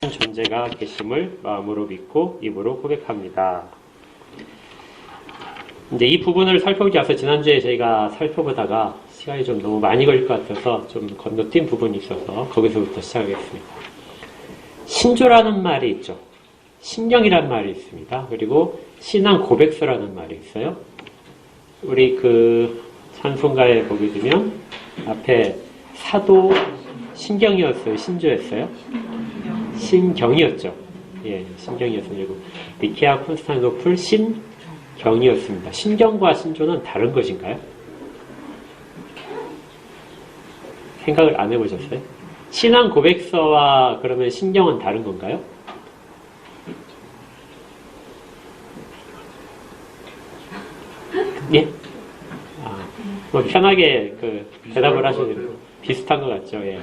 존재가 계심을 마음으로 믿고 입으로 고백합니다. 이제 이 부분을 살펴보기 앞서 지난주에 저희가 살펴보다가 시간이 좀 너무 많이 걸릴 것 같아서 좀 건너뛴 부분이 있어서 거기서부터 시작하겠습니다. 신조라는 말이 있죠. 신경이라는 말이 있습니다. 그리고 신앙 고백서라는 말이 있어요. 우리 그 찬송가에 보게 되면 앞에 사도 신경이었어요? 신조였어요? 신경이었죠. 예, 신경이었어요. 그리고 니케아 콘스탄티노플 신경이었습니다. 신경과 신조는 다른 것인가요? 생각을 안 해보셨어요? 신앙 고백서와 그러면 신경은 다른 건가요? 예? 뭐 편하게 대답을 하셔도 비슷한 것 같죠. 예.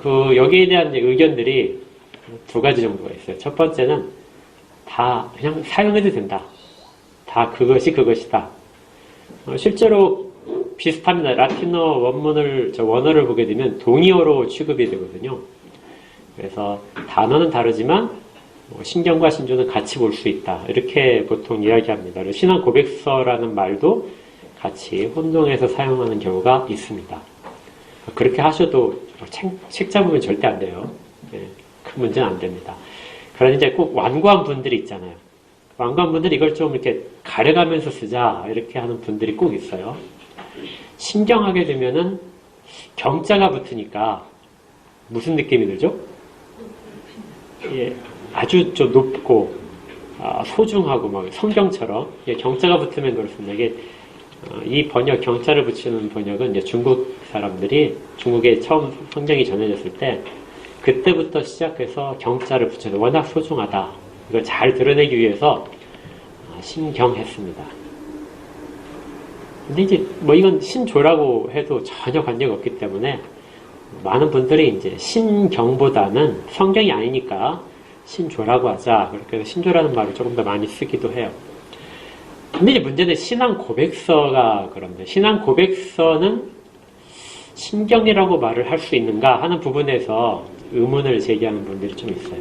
여기에 대한 의견들이 두 가지 정도가 있어요. 첫 번째는 다 그냥 사용해도 된다. 다 그것이다. 실제로 비슷합니다. 라틴어 원어를 보게 되면 동의어로 취급이 되거든요. 그래서 단어는 다르지만 신경과 신조는 같이 볼 수 있다. 이렇게 보통 이야기합니다. 그래서 신앙 고백서라는 말도 같이 혼동해서 사용하는 경우가 있습니다. 그렇게 하셔도 책 잡으면 절대 안 돼요. 예, 큰 문제는 안 됩니다. 그러나 이제 꼭 완고한 분들이 있잖아요. 완고한 분들이 이걸 좀 이렇게 가려가면서 쓰자 이렇게 하는 분들이 꼭 있어요. 신경하게 되면은 경자가 붙으니까 무슨 느낌이 들죠? 예, 아주 좀 높고 소중하고 막 성경처럼 경자가 붙으면 그렇습니다. 이게 이 번역, 경자를 붙이는 번역은 이제 중국 사람들이 중국에 처음 성경이 전해졌을 때 그때부터 시작해서 경자를 붙여서 워낙 소중하다. 이걸 잘 드러내기 위해서 신경했습니다. 근데 이제 뭐 이건 신조라고 해도 전혀 관계가 없기 때문에 많은 분들이 이제 신경보다는 성경이 아니니까 신조라고 하자. 그렇게 해서 신조라는 말을 조금 더 많이 쓰기도 해요. 근데 이제 문제는 신앙 고백서가 그런데 신앙 고백서는 신경이라고 말을 할 수 있는가 하는 부분에서 의문을 제기하는 분들이 좀 있어요.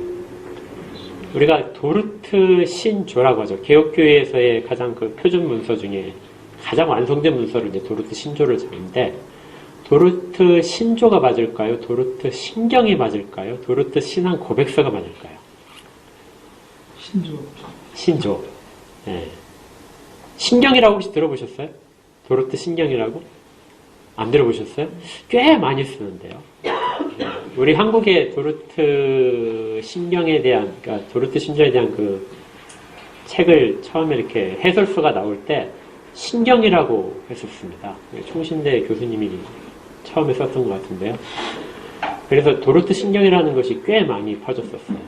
우리가 도르트 신조라고 하죠. 개혁교회에서의 가장 표준 문서 중에 가장 완성된 문서를 이제 도르트 신조를 잡는데 도르트 신조가 맞을까요? 도르트 신경이 맞을까요? 도르트 신앙 고백서가 맞을까요? 신조. 네. 신경이라고 혹시 들어보셨어요? 도르트 신경이라고? 안 들어보셨어요? 꽤 많이 쓰는데요. 우리 한국의 도르트 신경에 대한, 그러니까 도르트 신조에 대한 그 책을 처음에 이렇게 해설서가 나올 때 신경이라고 했었습니다. 총신대 교수님이 처음에 썼던 것 같은데요. 그래서 도르트 신경이라는 것이 꽤 많이 퍼졌었어요.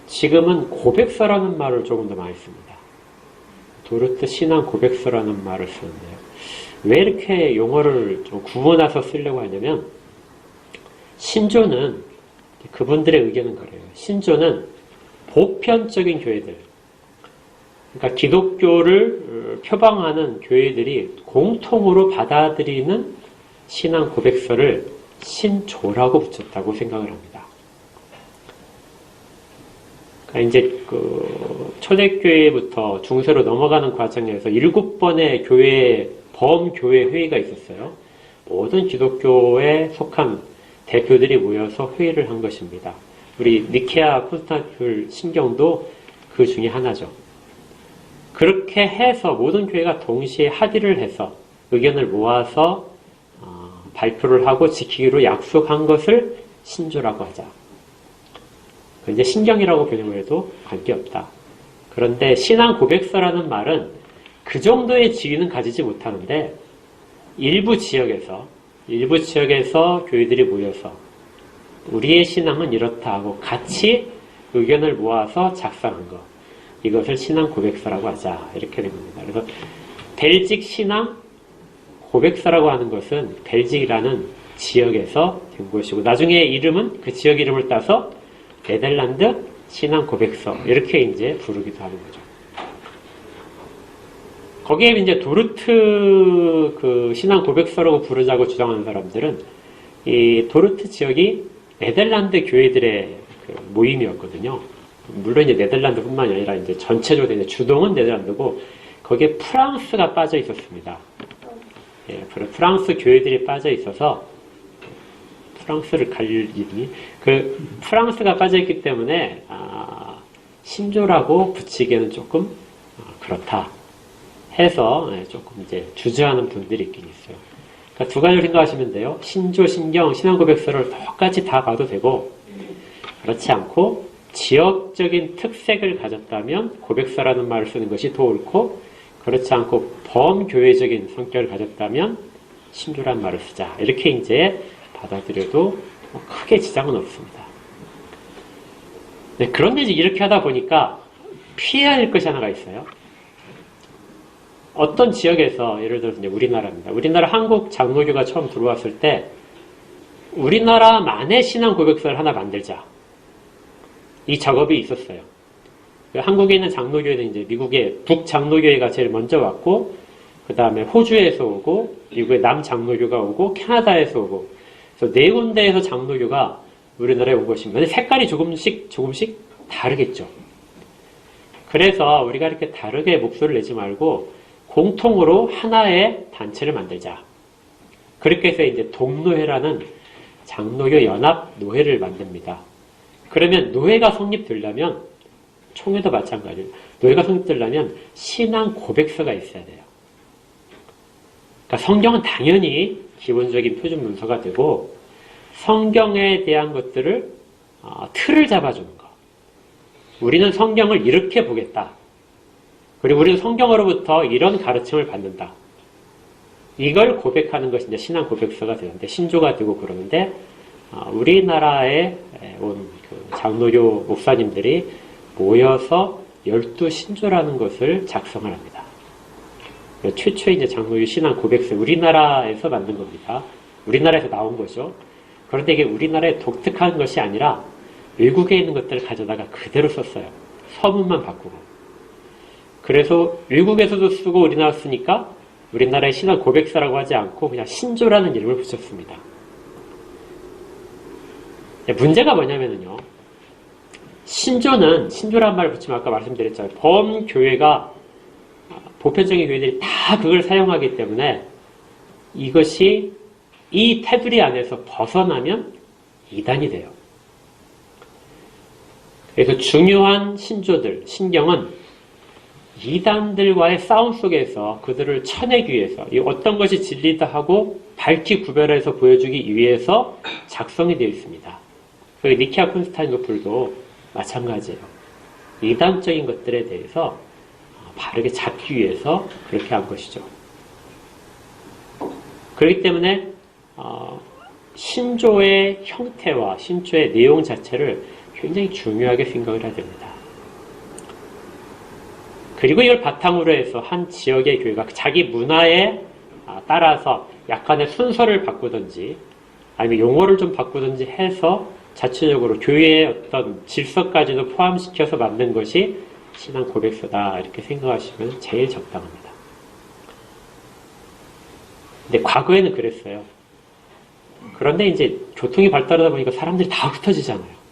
지금은 고백서라는 말을 조금 더 많이 씁니다. 도르트 신앙 고백서라는 말을 쓰는데요. 왜 이렇게 용어를 좀 구분해서 쓰려고 하냐면 신조는 그분들의 의견은 그래요. 신조는 보편적인 교회들, 그러니까 기독교를 표방하는 교회들이 공통으로 받아들이는 신앙 고백서를 신조라고 붙였다고 생각을 합니다. 이제 초대교회부터 중세로 넘어가는 과정에서 7번의 범교회 회의가 있었어요. 모든 기독교에 속한 대표들이 모여서 회의를 한 것입니다. 우리 니케아 콘스탄티노플 신경도 그 중에 하나죠. 그렇게 해서 모든 교회가 동시에 합의를 해서 의견을 모아서 발표를 하고 지키기로 약속한 것을 신조라고 하자. 이제 신경이라고 변형을 해도 관계없다. 그런데 신앙 고백서라는 말은 그 정도의 지위는 가지지 못하는데 일부 지역에서 교회들이 모여서 우리의 신앙은 이렇다 하고 같이 의견을 모아서 작성한 것. 이것을 신앙 고백서라고 하자. 이렇게 된 겁니다. 그래서 벨직 신앙 고백서라고 하는 것은 벨직이라는 지역에서 된 것이고 나중에 이름은 그 지역 이름을 따서 네덜란드 신앙 고백서 이렇게 이제 부르기도 하는 거죠. 거기에 이제 도르트 신앙 고백서라고 부르자고 주장하는 사람들은 이 도르트 지역이 네덜란드 교회들의 그 모임이었거든요. 물론 이제 네덜란드뿐만이 아니라 이제 전체적으로 이제 주동은 네덜란드고 거기에 프랑스가 빠져 있었습니다. 예, 프랑스 교회들이 빠져 있어서 프랑스를 갈 일이 프랑스가 빠져 있기 때문에 신조라고 붙이기에는 조금 그렇다 해서 조금 이제 주저하는 분들이 있긴 있어요. 그러니까 두 가지를 생각하시면 돼요. 신조, 신경, 신앙고백서를 똑같이 다 봐도 되고 그렇지 않고 지역적인 특색을 가졌다면 고백서라는 말을 쓰는 것이 더 옳고 그렇지 않고 범교회적인 성격을 가졌다면 신조란 말을 쓰자. 이렇게 이제 받아들여도 크게 지장은 없습니다. 네, 그런데 이제 이렇게 하다 보니까 피해야 할 것이 하나가 있어요. 어떤 지역에서 예를 들어서 이제 우리나라입니다. 우리나라 한국 장로교가 처음 들어왔을 때 우리나라만의 신앙 고백서를 하나 만들자. 이 작업이 있었어요. 한국에 있는 장로교회는 이제 미국의 북장로교회가 제일 먼저 왔고 그 다음에 호주에서 오고 미국의 남장로교가 오고 캐나다에서 오고 그래서 네 군데에서 장로교가 우리나라에 온 것입니다. 근데 색깔이 조금씩 다르겠죠. 그래서 우리가 이렇게 다르게 목소리를 내지 말고 공통으로 하나의 단체를 만들자. 그렇게 해서 이제 동노회라는 장로교 연합 노회를 만듭니다. 그러면 노회가 성립되려면 총회도 마찬가지예요. 노예가 성립되려면 신앙 고백서가 있어야 돼요. 그러니까 성경은 당연히 기본적인 표준 문서가 되고 성경에 대한 것들을 틀을 잡아주는 거. 우리는 성경을 이렇게 보겠다. 그리고 우리는 성경으로부터 이런 가르침을 받는다. 이걸 고백하는 것이 이제 신앙 고백서가 되는데 신조가 되고 그러는데 우리나라에 온 그 장로교 목사님들이 모여서 12신조라는 것을 작성을 합니다. 최초의 이제 장로교 신앙 고백서 우리나라에서 만든 겁니다. 우리나라에서 나온 거죠. 그런데 이게 우리나라의 독특한 것이 아니라 외국에 있는 것들을 가져다가 그대로 썼어요. 서문만 바꾸고. 그래서 외국에서도 쓰고 우리나라 쓰니까 우리나라의 신앙 고백서라고 하지 않고 그냥 신조라는 이름을 붙였습니다. 문제가 뭐냐면요. 신조란 말을 붙이면 아까 말씀드렸잖아요. 범교회가 보편적인 교회들이 다 그걸 사용하기 때문에 이것이 이 테두리 안에서 벗어나면 이단이 돼요. 그래서 중요한 신조들, 신경은 이단들과의 싸움 속에서 그들을 쳐내기 위해서 어떤 것이 진리다 하고 밝히 구별해서 보여주기 위해서 작성이 되어 있습니다. 니케아 콘스탄티노플도 마찬가지예요. 이단적인 것들에 대해서 바르게 잡기 위해서 그렇게 한 것이죠. 그렇기 때문에 신조의 형태와 신조의 내용 자체를 굉장히 중요하게 생각을 해야 됩니다. 그리고 이걸 바탕으로 해서 한 지역의 교회가 자기 문화에 따라서 약간의 순서를 바꾸든지 아니면 용어를 좀 바꾸든지 해서 자체적으로 교회의 어떤 질서까지도 포함시켜서 만든 것이 신앙 고백서다 이렇게 생각하시면 제일 적당합니다. 근데 과거에는 그랬어요. 그런데 이제 교통이 발달하다 보니까 사람들이 다 흩어지잖아요.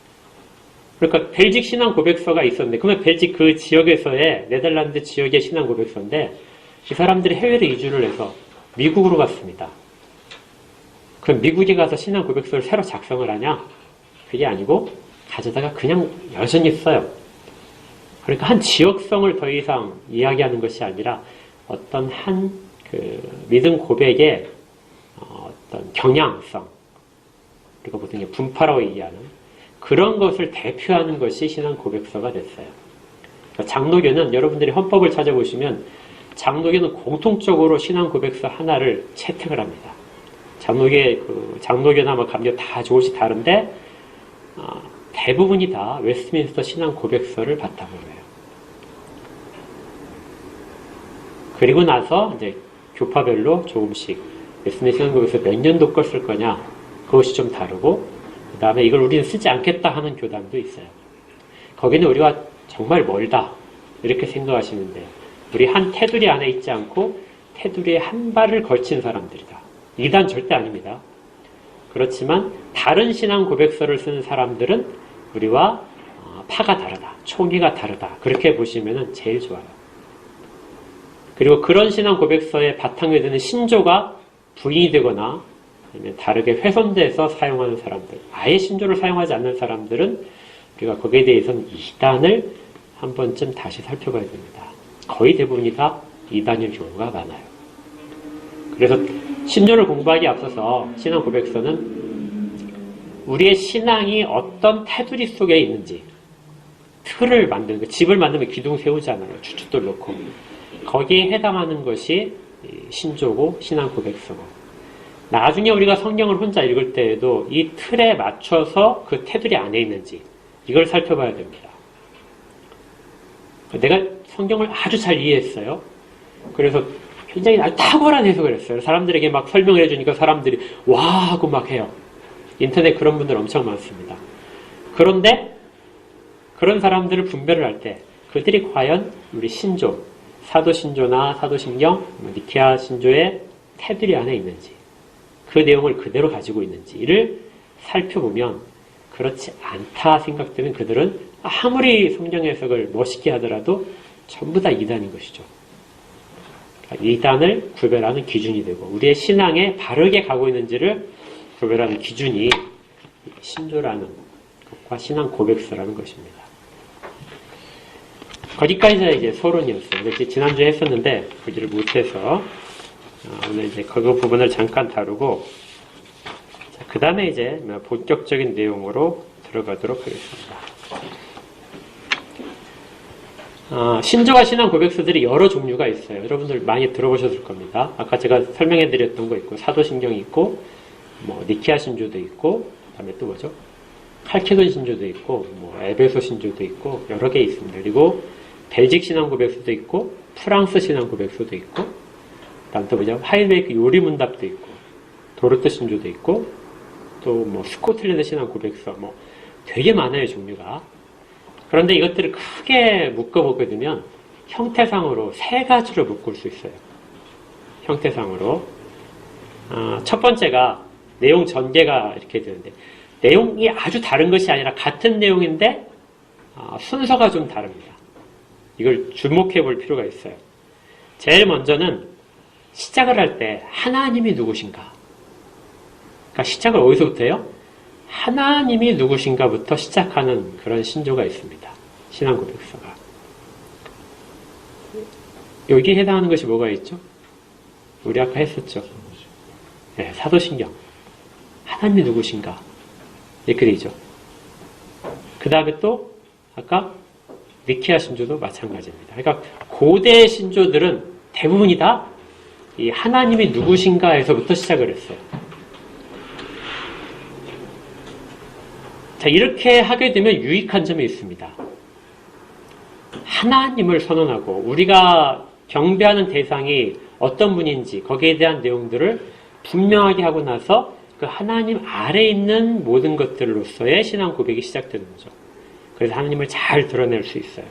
그러니까 벨직 신앙 고백서가 있었는데 그러면 벨직 그 지역에서의 네덜란드 지역의 신앙 고백서인데 이 사람들이 해외로 이주를 해서 미국으로 갔습니다. 그럼 미국에 가서 신앙 고백서를 새로 작성을 하냐? 그게 아니고 가져다가 그냥 여전히 써요. 그러니까 한 지역성을 더 이상 이야기하는 것이 아니라 어떤 한 그 믿음 고백의 어떤 경향성 그리고 보통 분파라고 얘기하는 그런 것을 대표하는 것이 신앙 고백서가 됐어요. 그러니까 장로교는 여러분들이 헌법을 찾아보시면 장로교는 공통적으로 신앙 고백서 하나를 채택을 합니다. 장로교나 뭐 감교 다 조금씩 다른데 대부분이 다 웨스트민스터 신앙 고백서를 바탕으로 해요. 그리고 나서 이제 교파별로 조금씩 웨스트민스터 신앙 고백서 몇 년도 걸 쓸 거냐 그것이 좀 다르고 그 다음에 이걸 우리는 쓰지 않겠다 하는 교단도 있어요. 거기는 우리가 정말 멀다 이렇게 생각하시면 돼요. 우리 한 테두리 안에 있지 않고 테두리에 한 발을 걸친 사람들이다. 이단 절대 아닙니다. 그렇지만 다른 신앙 고백서를 쓰는 사람들은 우리와 파가 다르다, 총의가 다르다. 그렇게 보시면 제일 좋아요. 그리고 그런 신앙 고백서의 바탕에 드는 신조가 부인이 되거나 아니면 다르게 훼손돼서 사용하는 사람들, 아예 신조를 사용하지 않는 사람들은 우리가 거기에 대해서는 이단을 한 번쯤 다시 살펴봐야 됩니다. 거의 대부분이 다 이단일 경우가 많아요. 그래서 신조를 공부하기에 앞서서 신앙 고백서는 우리의 신앙이 어떤 테두리 속에 있는지, 틀을 만드는 거, 집을 만들면 기둥 세우잖아요. 주춧돌 놓고. 거기에 해당하는 것이 신조고 신앙 고백서고, 나중에 우리가 성경을 혼자 읽을 때에도 이 틀에 맞춰서 그 테두리 안에 있는지 이걸 살펴봐야 됩니다. 내가 성경을 아주 잘 이해했어요. 그래서 굉장히 아주 탁월한 해석을 했어요. 사람들에게 막 설명을 해주니까 사람들이 와 하고 막 해요. 인터넷 그런 분들 엄청 많습니다. 그런데 그런 사람들을 분별을 할 때 그들이 과연 우리 신조, 사도신조나 사도신경, 니케아 신조의 테두리 안에 있는지, 그 내용을 그대로 가지고 있는지를 살펴보면 그렇지 않다 생각되는 그들은 아무리 성경 해석을 멋있게 하더라도 전부 다 이단인 것이죠. 이단을 구별하는 기준이 되고 우리의 신앙에 바르게 가고 있는지를 구별하는 기준이 신조라는 것과 신앙 고백서라는 것입니다. 거기까지가 이제 소론이었어요. 지난주에 했었는데 보지를 못해서 오늘 이제 그 부분을 잠깐 다루고 그 다음에 이제 본격적인 내용으로 들어가도록 하겠습니다. 신조와 신앙 고백서들이 여러 종류가 있어요. 여러분들 많이 들어보셨을 겁니다. 아까 제가 설명해드렸던 거 있고 사도신경이 있고 니케아 신조도 있고 그다음에 또 뭐죠? 칼케돈 신조도 있고 에베소 신조도 있고 여러 개 있습니다. 그리고 벨직 신앙 고백서도 있고 프랑스 신앙 고백서도 있고 그다음 또 뭐죠? 하이델베르크 요리문답도 있고 도르트 신조도 있고 또 스코틀랜드 신앙 고백서 되게 많아요, 종류가. 그런데 이것들을 크게 묶어보게 되면 형태상으로 세 가지로 묶을 수 있어요. 형태상으로. 첫 번째가 내용 전개가 이렇게 되는데 내용이 아주 다른 것이 아니라 같은 내용인데 순서가 좀 다릅니다. 이걸 주목해 볼 필요가 있어요. 제일 먼저는 시작을 할 때 하나님이 누구신가? 그러니까 시작을 어디서부터 해요? 하나님이 누구신가부터 시작하는 그런 신조가 있습니다. 신앙 고백서가. 여기에 해당하는 것이 뭐가 있죠? 우리 아까 했었죠. 네, 사도신경. 하나님이 누구신가? 이렇게 되죠. 그 다음에 또 아까 니케아 신조도 마찬가지입니다. 그러니까 고대 신조들은 대부분이 다 이 하나님이 누구신가에서부터 시작을 했어요. 자, 이렇게 하게 되면 유익한 점이 있습니다. 하나님을 선언하고 우리가 경배하는 대상이 어떤 분인지 거기에 대한 내용들을 분명하게 하고 나서 그 하나님 아래에 있는 모든 것들로서의 신앙 고백이 시작되는 거죠. 그래서 하나님을 잘 드러낼 수 있어요.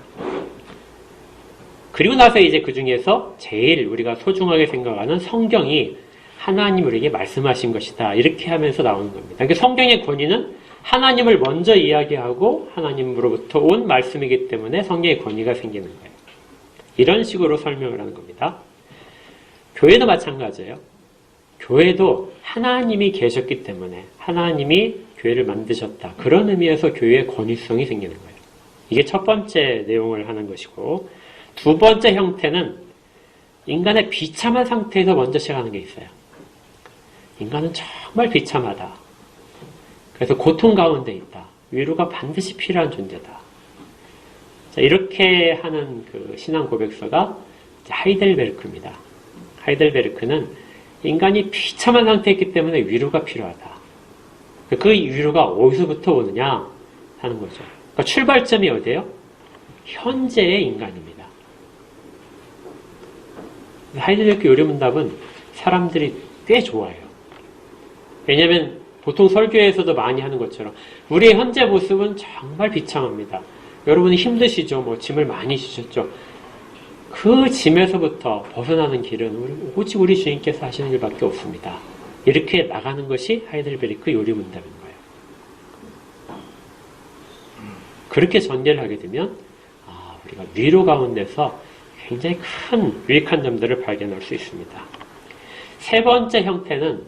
그리고 나서 이제 그 중에서 제일 우리가 소중하게 생각하는 성경이 하나님 우리에게 말씀하신 것이다. 이렇게 하면서 나오는 겁니다. 그러니까 성경의 권위는 하나님을 먼저 이야기하고 하나님으로부터 온 말씀이기 때문에 성경의 권위가 생기는 거예요. 이런 식으로 설명을 하는 겁니다. 교회도 마찬가지예요. 교회도 하나님이 계셨기 때문에 하나님이 교회를 만드셨다. 그런 의미에서 교회의 권위성이 생기는 거예요. 이게 첫 번째 내용을 하는 것이고, 두 번째 형태는 인간의 비참한 상태에서 먼저 시작하는 게 있어요. 인간은 정말 비참하다. 그래서 고통 가운데 있다. 위로가 반드시 필요한 존재다. 자, 이렇게 하는 그 신앙 고백서가 하이델베르크입니다. 하이델베르크는 인간이 비참한 상태이기 때문에 위로가 필요하다. 그 위로가 어디서부터 오느냐 하는 거죠. 그러니까 출발점이 어디예요? 현재의 인간입니다. 하이델베르크 요리문답은 사람들이 꽤 좋아해요. 왜냐하면 보통 설교에서도 많이 하는 것처럼 우리의 현재 모습은 정말 비참합니다. 여러분이 힘드시죠? 짐을 많이 지셨죠? 그 짐에서부터 벗어나는 길은 오직 우리 주님께서 하시는 일밖에 없습니다. 이렇게 나가는 것이 하이델베르크 요리 문답인 거예요. 그렇게 전개를 하게 되면 우리가 위로 가운데서 굉장히 큰 유익한 점들을 발견할 수 있습니다. 세 번째 형태는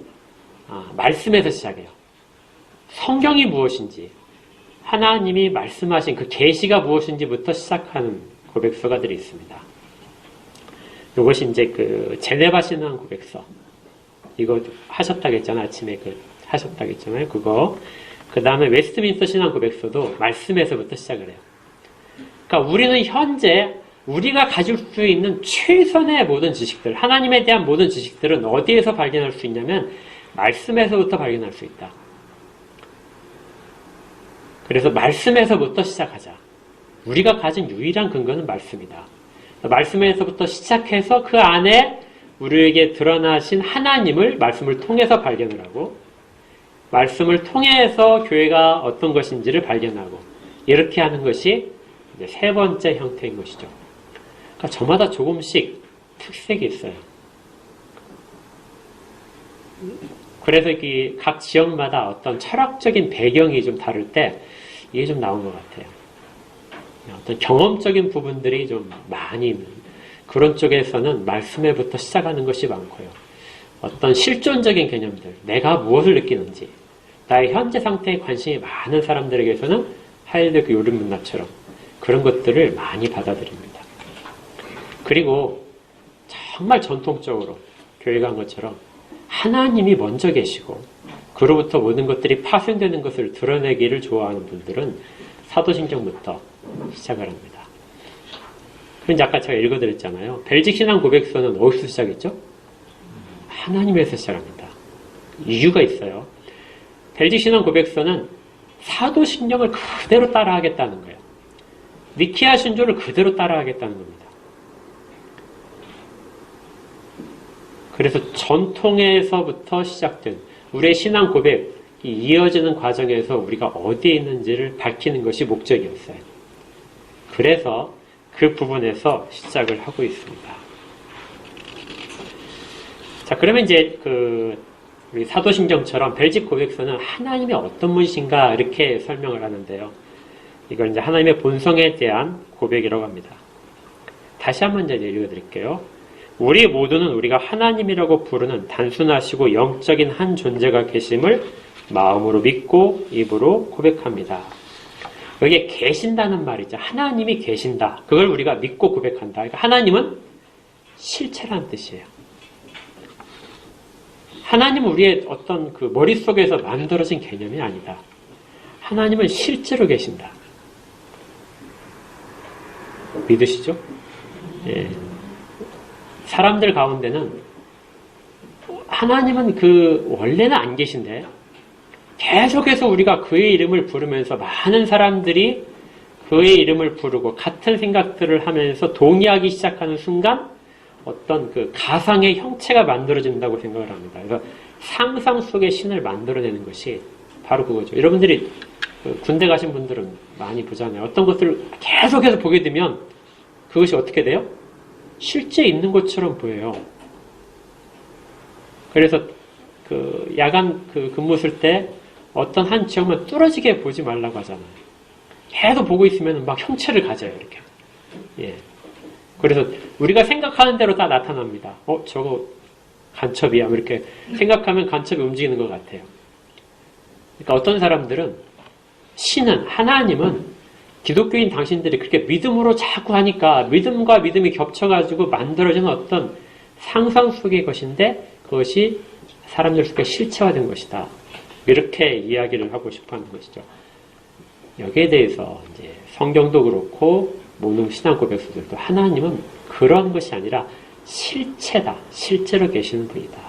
말씀에서 시작해요. 성경이 무엇인지, 하나님이 말씀하신 그 계시가 무엇인지부터 시작하는 고백서가들이 있습니다. 이것이 이제 그 제네바 신앙 고백서, 이거 하셨다고 했잖아요. 아침에 하셨다고 했잖아요. 그거. 그 다음에 웨스트민스터 신앙 고백서도 말씀에서부터 시작을 해요. 그러니까 우리는 현재 우리가 가질 수 있는 최선의 모든 지식들, 하나님에 대한 모든 지식들은 어디에서 발견할 수 있냐면 말씀에서부터 발견할 수 있다. 그래서 말씀에서부터 시작하자. 우리가 가진 유일한 근거는 말씀이다. 말씀에서부터 시작해서 그 안에 우리에게 드러나신 하나님을 말씀을 통해서 발견을 하고, 말씀을 통해서 교회가 어떤 것인지를 발견하고, 이렇게 하는 것이 이제 세 번째 형태인 것이죠. 그러니까 저마다 조금씩 특색이 있어요. 그래서 각 지역마다 어떤 철학적인 배경이 좀 다를 때 이게 좀 나온 것 같아요. 어떤 경험적인 부분들이 좀 많이 있는 그런 쪽에서는 말씀에부터 시작하는 것이 많고요. 어떤 실존적인 개념들, 내가 무엇을 느끼는지, 나의 현재 상태에 관심이 많은 사람들에게서는 하이델베르크 요리 문답처럼 그런 것들을 많이 받아들입니다. 그리고 정말 전통적으로 교회가 한 것처럼 하나님이 먼저 계시고 그로부터 모든 것들이 파생되는 것을 드러내기를 좋아하는 분들은 사도신경부터 시작을 합니다. 그런데 아까 제가 읽어드렸잖아요. 벨직 신앙 고백서는 어디서 시작했죠? 하나님에서 시작합니다. 이유가 있어요. 벨직 신앙 고백서는 사도신경을 그대로 따라하겠다는 거예요. 니케아 신조를 그대로 따라하겠다는 겁니다. 그래서 전통에서부터 시작된 우리의 신앙 고백이 이어지는 과정에서 우리가 어디에 있는지를 밝히는 것이 목적이었어요. 그래서 그 부분에서 시작을 하고 있습니다. 자, 그러면 이제 우리 사도신경처럼 벨직 고백서는 하나님이 어떤 분이신가 이렇게 설명을 하는데요. 이걸 이제 하나님의 본성에 대한 고백이라고 합니다. 다시 한번 이제 읽어드릴게요. 우리 모두는 우리가 하나님이라고 부르는 단순하시고 영적인 한 존재가 계심을 마음으로 믿고 입으로 고백합니다. 여기에 계신다는 말이죠. 하나님이 계신다. 그걸 우리가 믿고 고백한다. 그러니까 하나님은 실체라는 뜻이에요. 하나님은 우리의 어떤 그 머릿속에서 만들어진 개념이 아니다. 하나님은 실제로 계신다. 믿으시죠? 예. 사람들 가운데는 하나님은 원래는 안 계신데 계속해서 우리가 그의 이름을 부르면서 많은 사람들이 그의 이름을 부르고 같은 생각들을 하면서 동의하기 시작하는 순간 어떤 가상의 형체가 만들어진다고 생각을 합니다. 그래서 상상 속의 신을 만들어내는 것이 바로 그거죠. 여러분들이 군대 가신 분들은 많이 보잖아요. 어떤 것들을 계속해서 보게 되면 그것이 어떻게 돼요? 실제 있는 것처럼 보여요. 그래서 야간 근무 쓸 때 어떤 한 지역만 뚫어지게 보지 말라고 하잖아요. 계속 보고 있으면 막 형체를 가져요, 이렇게. 예. 그래서 우리가 생각하는 대로 다 나타납니다. 저거 간첩이야. 이렇게 생각하면 간첩이 움직이는 것 같아요. 그러니까 어떤 사람들은 하나님은 기독교인 당신들이 그렇게 믿음으로 자꾸 하니까 믿음과 믿음이 겹쳐가지고 만들어지는 어떤 상상 속의 것인데 그것이 사람들 속에 실체화된 것이다. 이렇게 이야기를 하고 싶어 하는 것이죠. 여기에 대해서 이제 성경도 그렇고 모든 신앙 고백서들도 하나님은 그런 것이 아니라 실체다. 실제로 계시는 분이다.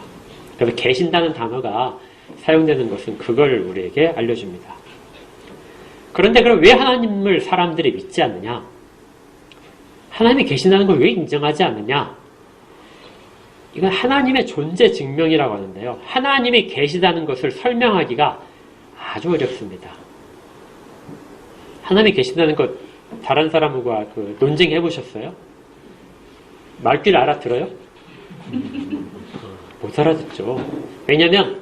그래서 계신다는 단어가 사용되는 것은 그걸 우리에게 알려줍니다. 그런데 그럼 왜 하나님을 사람들이 믿지 않느냐? 하나님이 계신다는 걸 왜 인정하지 않느냐? 이건 하나님의 존재 증명이라고 하는데요. 하나님이 계시다는 것을 설명하기가 아주 어렵습니다. 하나님이 계신다는 것 다른 사람과 논쟁해 보셨어요? 말귀를 알아들어요? 못 알아듣죠. 왜냐하면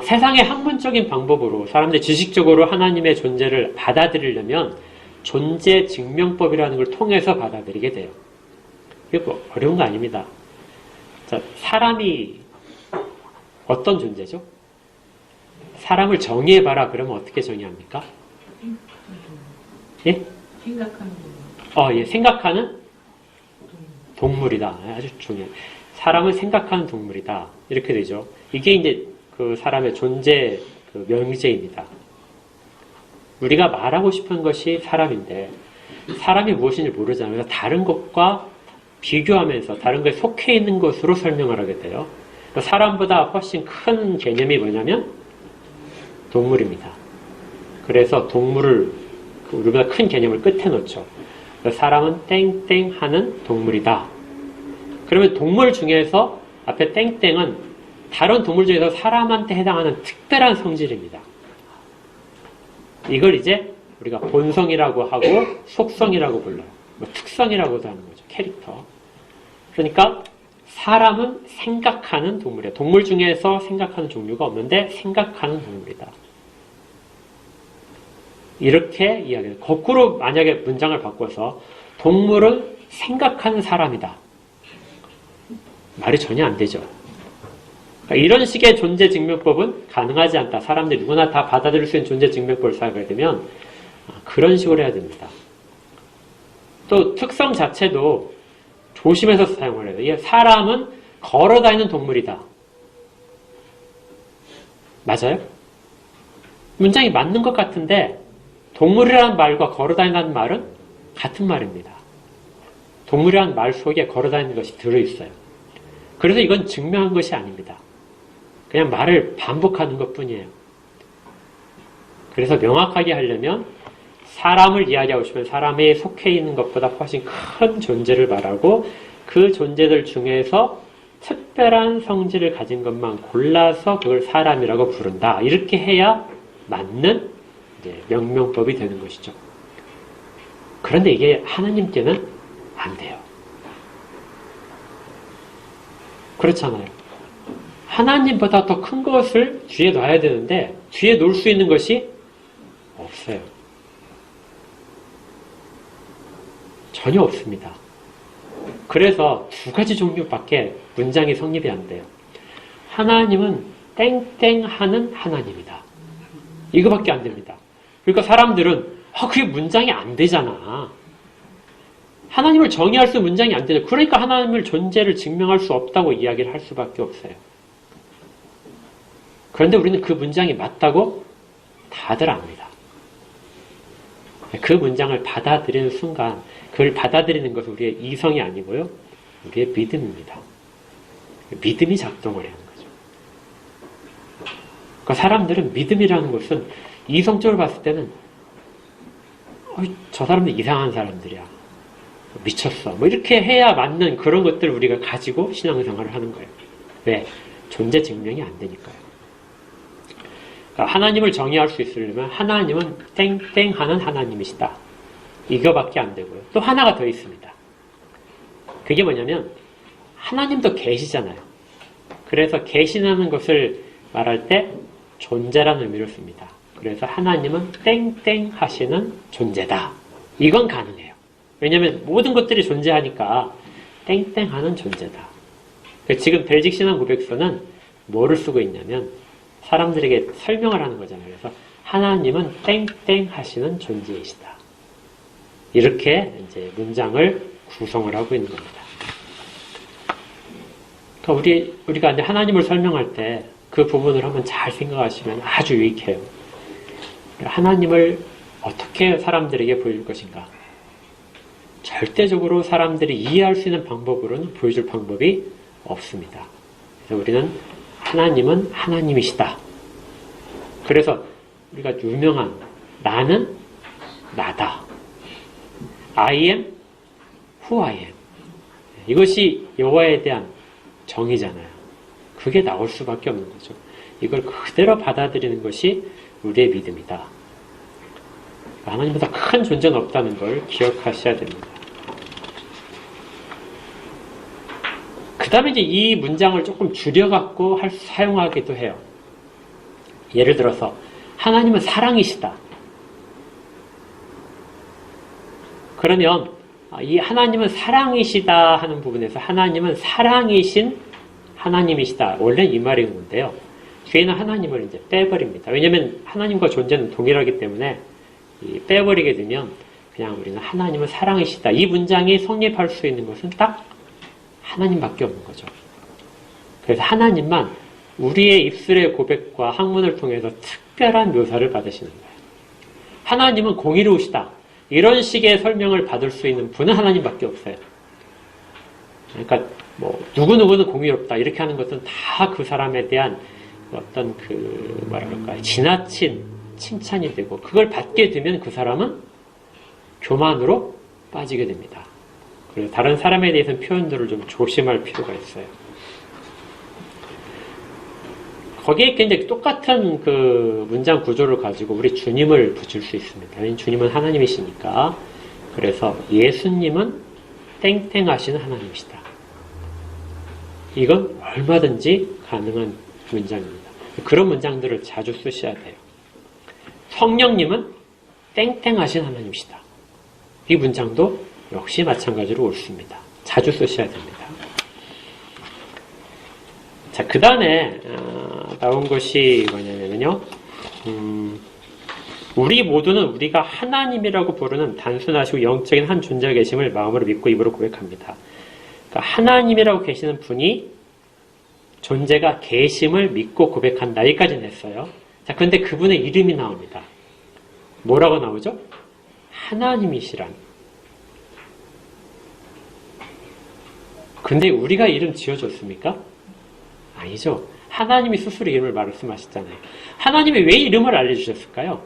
세상의 학문적인 방법으로 사람들이 지식적으로 하나님의 존재를 받아들이려면 존재 증명법이라는 걸 통해서 받아들이게 돼요. 이게 뭐 어려운 거 아닙니다. 자, 사람이 어떤 존재죠? 사람을 정의해봐라. 그러면 어떻게 정의합니까? 예? 생각하는 거. 예, 생각하는 동물이다. 아주 중요해요. 사람을 생각하는 동물이다. 이렇게 되죠. 이게 이제 그 사람의 존재 그 명제입니다. 우리가 말하고 싶은 것이 사람인데 사람이 무엇인지 모르잖아요. 그래서 다른 것과 비교하면서 다른 것에 속해 있는 것으로 설명을 하게 돼요. 사람보다 훨씬 큰 개념이 뭐냐면 동물입니다. 그래서 동물을 우리보다 큰 개념을 끝에 놓죠. 사람은 땡땡 하는 동물이다. 그러면 동물 중에서 앞에 땡땡은 다른 동물 중에서 사람한테 해당하는 특별한 성질입니다. 이걸 이제 우리가 본성이라고 하고 속성이라고 불러요. 뭐 특성이라고도 하는 거죠. 캐릭터. 그러니까 사람은 생각하는 동물이야. 동물 중에서 생각하는 종류가 없는데 생각하는 동물이다. 이렇게 이야기해요. 거꾸로 만약에 문장을 바꿔서 동물은 생각하는 사람이다. 말이 전혀 안 되죠. 그러니까 이런 식의 존재 증명법은 가능하지 않다. 사람들이 누구나 다 받아들일 수 있는 존재 증명법을 사용하게 되면 그런 식으로 해야 됩니다. 또 특성 자체도 조심해서 사용을 해요. 사람은 걸어다니는 동물이다. 맞아요? 문장이 맞는 것 같은데 동물이라는 말과 걸어다니는 말은 같은 말입니다. 동물이라는 말 속에 걸어다니는 것이 들어있어요. 그래서 이건 증명한 것이 아닙니다. 그냥 말을 반복하는 것 뿐이에요. 그래서 명확하게 하려면 사람을 이야기하고 싶으면 사람에 속해 있는 것보다 훨씬 큰 존재를 말하고 그 존재들 중에서 특별한 성질을 가진 것만 골라서 그걸 사람이라고 부른다. 이렇게 해야 맞는 명명법이 되는 것이죠. 그런데 이게 하나님께는 안 돼요. 그렇잖아요. 하나님보다 더 큰 것을 뒤에 놔야 되는데 뒤에 놓을 수 있는 것이 없어요. 전혀 없습니다. 그래서 두 가지 종류밖에 문장이 성립이 안 돼요. 하나님은 땡땡하는 하나님이다. 이거밖에 안 됩니다. 그러니까 사람들은 그게 문장이 안 되잖아. 하나님을 정의할 수 있는 문장이 안 되죠. 그러니까 하나님을 존재를 증명할 수 없다고 이야기를 할 수밖에 없어요. 그런데 우리는 그 문장이 맞다고 다들 압니다. 그 문장을 받아들이는 순간 그걸 받아들이는 것은 우리의 이성이 아니고요. 우리의 믿음입니다. 믿음이 작동을 하는 거죠. 그러니까 사람들은 믿음이라는 것은 이성적으로 봤을 때는 저 사람들 이상한 사람들이야. 미쳤어. 뭐 이렇게 해야 맞는 그런 것들을 우리가 가지고 신앙생활을 하는 거예요. 왜? 존재 증명이 안 되니까요. 그러니까 하나님을 정의할 수 있으려면 하나님은 땡땡하는 하나님이시다. 이거밖에 안 되고요. 또 하나가 더 있습니다. 그게 뭐냐면 하나님도 계시잖아요. 그래서 계시라는 것을 말할 때 존재라는 의미를 씁니다. 그래서 하나님은 땡땡 하시는 존재다. 이건 가능해요. 왜냐하면 모든 것들이 존재하니까 땡땡하는 존재다. 지금 벨직신앙 고백서는 뭐를 쓰고 있냐면 사람들에게 설명을 하는 거잖아요. 그래서 하나님은 땡땡 하시는 존재이시다. 이렇게 이제 문장을 구성을 하고 있는 겁니다. 그러니까 우리가 이제 하나님을 설명할 때 그 부분을 한번 잘 생각하시면 아주 유익해요. 하나님을 어떻게 사람들에게 보일 것인가? 절대적으로 사람들이 이해할 수 있는 방법으로는 보여줄 방법이 없습니다. 그래서 우리는 하나님은 하나님이시다. 그래서 우리가 유명한 나는 나다. I am who I am. 이것이 여호와에 대한 정의잖아요. 그게 나올 수밖에 없는 거죠. 이걸 그대로 받아들이는 것이 우리의 믿음이다. 하나님보다 큰 존재는 없다는 걸 기억하셔야 됩니다. 그 다음에 이제 이 문장을 조금 줄여갖고 사용하기도 해요. 예를 들어서 하나님은 사랑이시다. 그러면 이 하나님은 사랑이시다 하는 부분에서 하나님은 사랑이신 하나님이시다. 원래 이 말인 건데요. 뒤에는 하나님을 이제 빼버립니다. 왜냐하면 하나님과 존재는 동일하기 때문에 빼버리게 되면 그냥 우리는 하나님은 사랑이시다. 이 문장이 성립할 수 있는 것은 딱 하나님밖에 없는 거죠. 그래서 하나님만 우리의 입술의 고백과 학문을 통해서 특별한 묘사를 받으시는 거예요. 하나님은 공의로우시다. 이런 식의 설명을 받을 수 있는 분은 하나님밖에 없어요. 그러니까 뭐 누구누구는 공의롭다 이렇게 하는 것은 다 그 사람에 대한 어떤 뭐라 그럴까요? 지나친 칭찬이 되고 그걸 받게 되면 그 사람은 교만으로 빠지게 됩니다. 그래서 다른 사람에 대해서는 표현들을 좀 조심할 필요가 있어요. 거기에 이제 똑같은 그 문장 구조를 가지고 우리 주님을 붙일 수 있습니다. 왜냐하면 주님은 하나님이시니까. 그래서 예수님은 땡땡하시는 하나님이시다. 이건 얼마든지 가능한 문장입니다. 그런 문장들을 자주 쓰셔야 돼요. 성령님은 땡땡하신 하나님이시다. 이 문장도 역시 마찬가지로 옳습니다. 자주 쓰셔야 됩니다. 자, 그 다음에 나온 것이 뭐냐면요. 우리 모두는 우리가 하나님이라고 부르는 단순하시고 영적인 한 존재가 계심을 마음으로 믿고 입으로 고백합니다. 그러니까 하나님이라고 계시는 분이 존재가 계심을 믿고 고백한다. 여기까지는 했어요. 자, 그런데 그분의 이름이 나옵니다. 뭐라고 나오죠? 하나님이시란. 근데 우리가 이름 지어줬습니까? 아니죠. 하나님이 스스로 이름을 말씀하셨잖아요. 하나님이 왜 이름을 알려주셨을까요?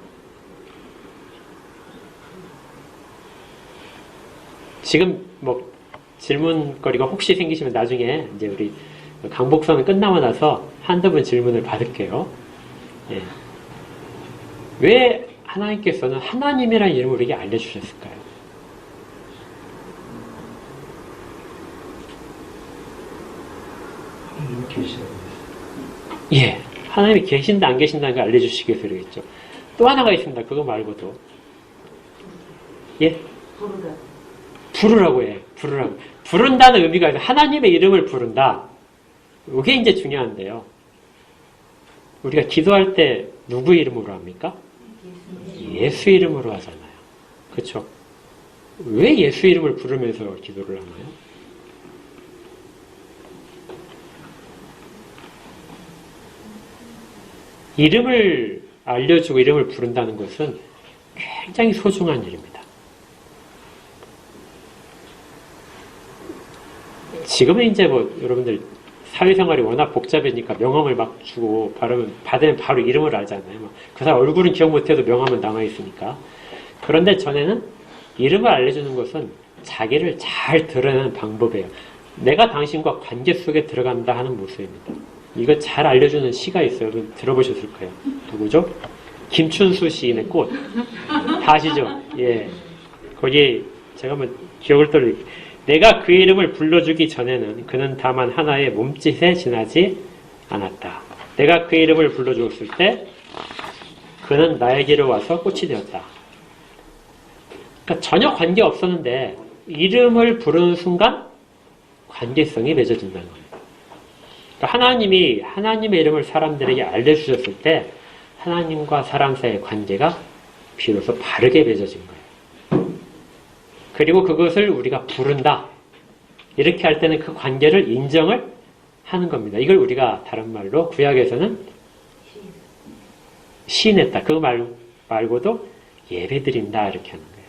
지금 뭐 질문거리가 혹시 생기시면 나중에 이제 우리 강복선은 끝나고 나서 한두 번 질문을 받을게요. 예. 왜 하나님께서는 하나님이라는 이름을 우리에게 알려주셨을까요? 하나님이 계시다고. 예. 하나님이 계신다 안 계신다는 걸 알려주시기 위해서 그러겠죠. 또 하나가 있습니다. 그거 말고도. 예? 부르다. 부르라고 해. 부르라고. 부른다는 의미가 있어요. 하나님의 이름을 부른다. 이게 이제 중요한데요. 우리가 기도할 때 누구 이름으로 합니까? 예수 이름으로 하잖아요. 그렇죠? 왜 예수 이름을 부르면서 기도를 하나요? 이름을 알려주고 이름을 부른다는 것은 굉장히 소중한 일입니다. 지금은 이제 뭐 여러분들 사회생활이 워낙 복잡해지니까 명함을 막 주고 받으면 바로 이름을 알잖아요. 그 사람 얼굴은 기억 못해도 명함은 남아있으니까. 그런데 전에는 이름을 알려주는 것은 자기를 잘 드러내는 방법이에요. 내가 당신과 관계 속에 들어간다 하는 모습입니다. 이거 잘 알려주는 시가 있어요. 여러분 들어보셨을 거예요. 누구죠? 김춘수 시인의 꽃. 다 아시죠? 예. 거기에 제가 한번 기억을 떠올릴게요. 내가 그 이름을 불러주기 전에는 그는 다만 하나의 몸짓에 지나지 않았다. 내가 그 이름을 불러주었을 때 그는 나에게로 와서 꽃이 되었다. 그러니까 전혀 관계 없었는데 이름을 부르는 순간 관계성이 맺어진다는 거예요. 그러니까 하나님이 하나님의 이름을 사람들에게 알려주셨을 때 하나님과 사람 사이의 관계가 비로소 바르게 맺어진 거예요. 그리고 그것을 우리가 부른다. 이렇게 할 때는 그 관계를 인정을 하는 겁니다. 이걸 우리가 다른 말로 구약에서는 시인했다. 그거 말고도 예배드린다. 이렇게 하는 거예요.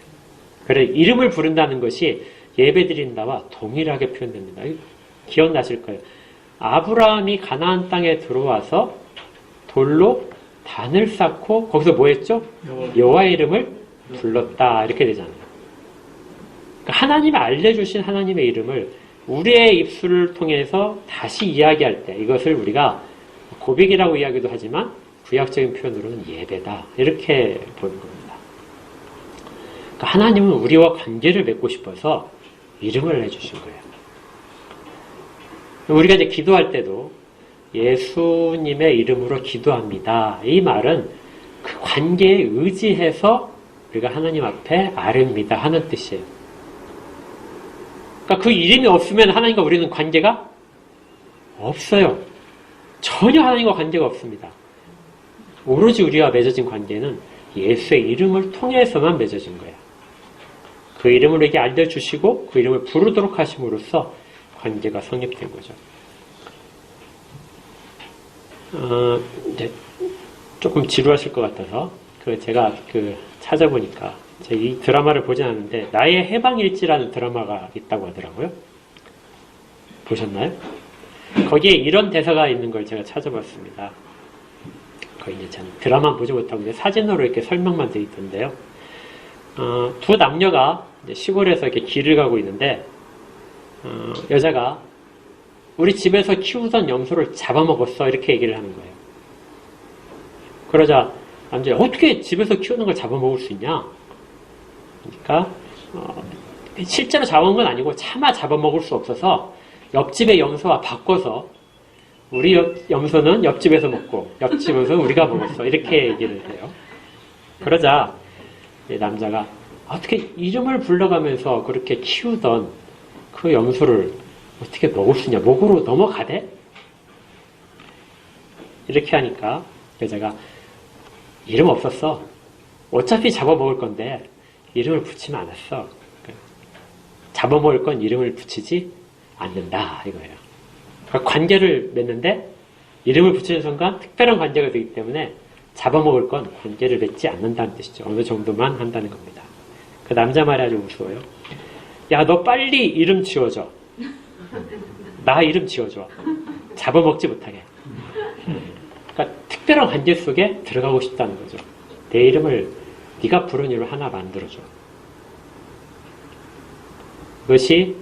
그래 이름을 부른다는 것이 예배드린다와 동일하게 표현됩니다. 기억나실 거예요. 아브라함이 가나안 땅에 들어와서 돌로 단을 쌓고 거기서 뭐 했죠? 여호와의 이름을 불렀다. 이렇게 되잖아요. 하나님이 알려주신 하나님의 이름을 우리의 입술을 통해서 다시 이야기할 때 이것을 우리가 고백이라고 이야기도 하지만 구약적인 표현으로는 예배다. 이렇게 보는 겁니다. 그러니까 하나님은 우리와 관계를 맺고 싶어서 이름을 내주신 거예요. 우리가 이제 기도할 때도 예수님의 이름으로 기도합니다. 이 말은 그 관계에 의지해서 우리가 하나님 앞에 아뢰입니다 하는 뜻이에요. 그러니까 그 이름이 없으면 하나님과 우리는 관계가 없어요. 전혀 하나님과 관계가 없습니다. 오로지 우리와 맺어진 관계는 예수의 이름을 통해서만 맺어진 거예요. 그 이름을 우리에게 알려주시고 그 이름을 부르도록 하심으로써 관계가 성립된 거죠. 이제 조금 지루하실 것 같아서 제가 찾아보니까 제가 이 드라마를 보진 않았는데 나의 해방일지라는 드라마가 있다고 하더라고요. 보셨나요? 거기에 이런 대사가 있는 걸 제가 찾아봤습니다. 거의 이제 저는 드라마 보지 못하고 이제 사진으로 이렇게 설명만 되어 있던데요. 두 남녀가 이제 시골에서 이렇게 길을 가고 있는데 여자가 우리 집에서 키우던 염소를 잡아먹었어 이렇게 얘기를 하는 거예요. 그러자 남자가 어떻게 집에서 키우는 걸 잡아먹을 수 있냐? 그러니까 실제로 잡아먹은 건 아니고 차마 잡아먹을 수 없어서 옆집의 염소와 바꿔서 우리 염소는 옆집에서 먹고 옆집 염소는 우리가 먹었어 이렇게 얘기를 해요. 그러자 남자가 어떻게 이름을 불러가면서 그렇게 키우던 그 염소를 어떻게 먹을 수 있냐? 목으로 넘어가대? 이렇게 하니까 여자가 이름 없었어. 어차피 잡아먹을 건데 이름을 붙이면 않았어. 잡아먹을 건 이름을 붙이지 않는다 이거예요. 그러니까 관계를 맺는데 이름을 붙이는 순간 특별한 관계가 되기 때문에 잡아먹을 건 관계를 맺지 않는다는 뜻이죠. 어느 정도만 한다는 겁니다. 그 남자 말이 아주 무서워요. 야, 너 빨리 이름 지어줘. 나 이름 지어줘. 잡아먹지 못하게. 그러니까 특별한 관계 속에 들어가고 싶다는 거죠. 내 이름을 네가 부른 이름을 하나 만들어줘. 그것이